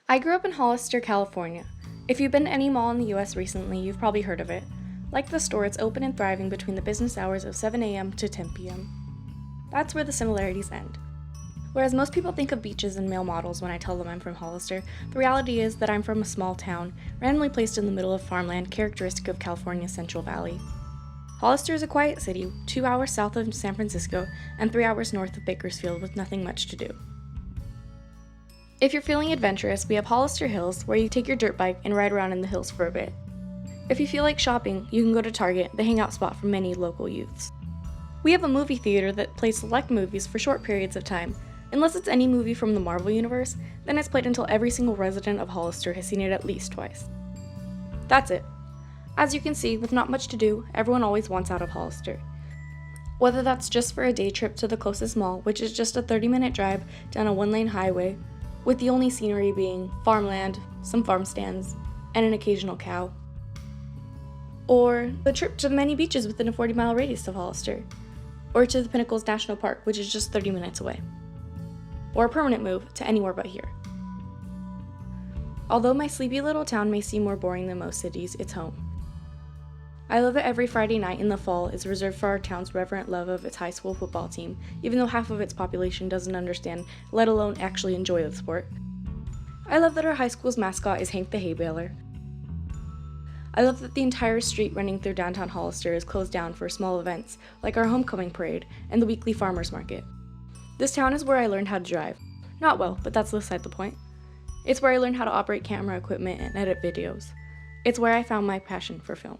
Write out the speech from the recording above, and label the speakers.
Speaker 1: I grew up in Hollister, California. If you've been to any mall in the US recently, you've probably heard of it. Like the store, it's open and thriving between the business hours of 7 a.m. to 10 p.m. That's where the similarities end. Whereas most people think of beaches and male models when I tell them I'm from Hollister, the reality is that I'm from a small town, randomly placed in the middle of farmland characteristic of California's Central Valley. Hollister is a quiet city, 2 hours south of San Francisco and 3 hours north of Bakersfield with nothing much to do. If you're feeling adventurous, we have Hollister Hills, where you take your dirt bike and ride around in the hills for a bit. If you feel like shopping, you can go to Target, the hangout spot for many local youths. We have a movie theater that plays select movies for short periods of time. Unless it's any movie from the Marvel Universe, then it's played until every single resident of Hollister has seen it at least twice. That's it. As you can see, with not much to do, everyone always wants out of Hollister. Whether that's just for a day trip to the closest mall, which is just a 30-minute drive down a one-lane highway, with the only scenery being farmland, some farm stands, and an occasional cow. Or a trip to the many beaches within a 40-mile radius of Hollister. Or to the Pinnacles National Park, which is just 30 minutes away. Or a permanent move to anywhere but here. Although my sleepy little town may seem more boring than most cities, it's home. I love that every Friday night in the fall is reserved for our town's reverent love of its high school football team, even though half of its population doesn't understand, let alone actually enjoy the sport. I love that our high school's mascot is Hank the Hay Baler. I love that the entire street running through downtown Hollister is closed down for small events, like our homecoming parade and the weekly farmers market. This town is where I learned how to drive. Not well, but that's beside the point. It's where I learned how to operate camera equipment and edit videos. It's where I found my passion for film.